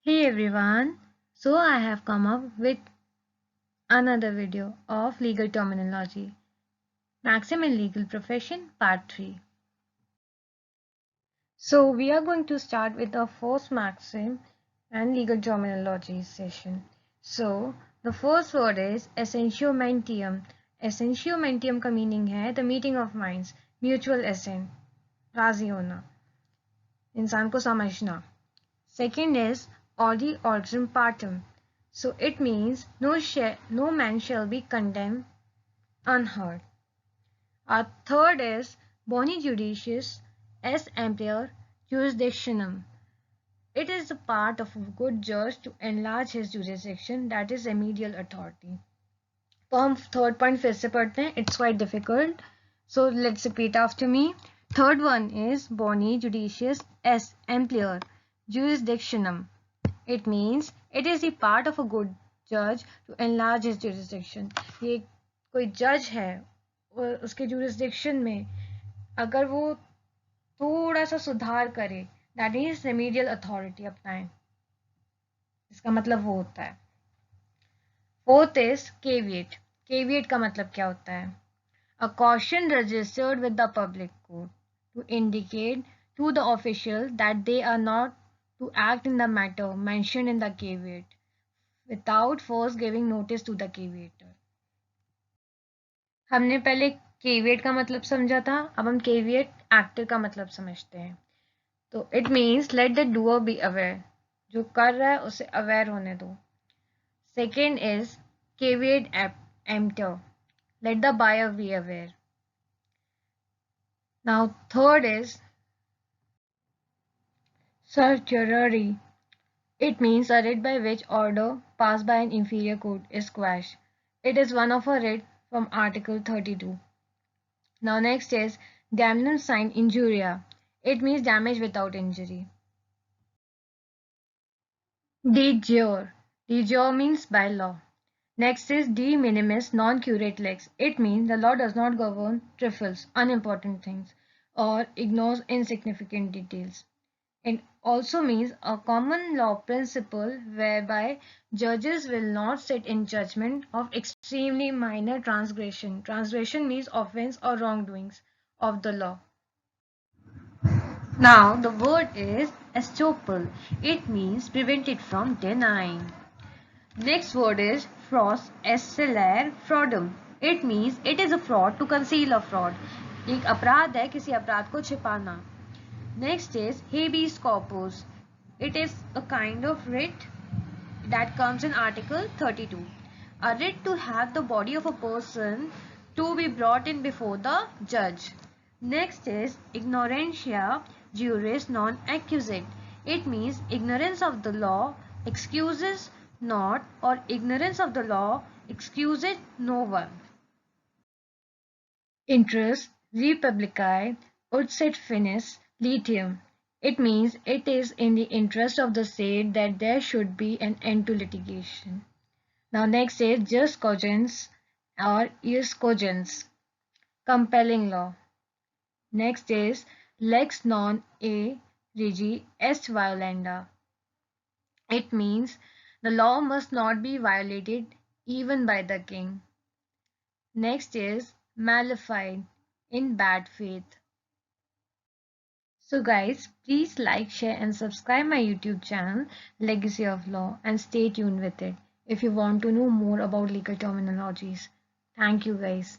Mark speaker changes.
Speaker 1: Hey everyone, so I have come up with another video of legal terminology, Maxim in Legal Profession Part 3. So we are going to start with the first maxim and legal terminology session. So the first word is essentiamentium. Essentiamentium का meaning है the meeting of minds, mutual assent, राजी होना, इंसान को समझना. Second is audi ordinem partem. So it means no man shall be condemned unheard. Our third is boni judiciis est amplior jurisdictionem. It is the part of a good judge to enlarge his jurisdiction, that is remedial authority. तो हम third point फिर से पढ़ते हैं. It's quite difficult. So let's repeat after me. Third one is boni judiciis est amplior jurisdictionem. It means it is the part of a good judge to enlarge his jurisdiction. ये कोई जज है और उसके jurisdiction में अगर वो थोड़ा सा सुधार करे, that is remedial authority अपनाए, इसका मतलब वो होता है. Fourth is caveat. Caveat का मतलब क्या होता है? A caution registered with the public court to indicate to the official that they are not to act in the matter mentioned in the caveat without first giving notice to the caveator. हमने पहले caveat का मतलब समझा था, अब हम caveat actor का मतलब समझते हैं. तो it means let the doer be aware. जो कर रहा है उसे aware होने दो. Second is caveat emptor. Let the buyer be aware. Now third is certiorari. It means a writ by which order passed by an inferior court is quashed. It is one of a writ from Article 32. Now next is damnum sine injuria. It means damage without injury. De jure. De jure means by law. Next is de minimis non curate lex. It means the law does not govern trifles, unimportant things, or ignores insignificant details. It also means a common law principle whereby judges will not sit in judgment of extremely minor transgression. Transgression means offense or wrongdoings of the law. Now the word is estoppel. It means prevented from denying. Next word is fros escelere fraudum. It means it is a fraud to conceal a fraud. एक अपराध है किसी अपराध को छिपाना. Next is habeas corpus. It is a kind of writ that comes in Article 32. A writ to have the body of a person to be brought in before the judge. Next is ignorantia juris non accusat. It means ignorance of the law excuses not, or ignorance of the law excuses no one. Interest republicae ut finis litium. It means it is in the interest of the state that there should be an end to litigation. Now next is jus cogens or ius cogens, compelling law. Next is lex non a regi est violenda. It means the law must not be violated even by the king. Next is malefied, in bad faith. So guys, please like, share and subscribe my YouTube channel Legacy of Law and stay tuned with it if you want to know more about legal terminologies. Thank you guys.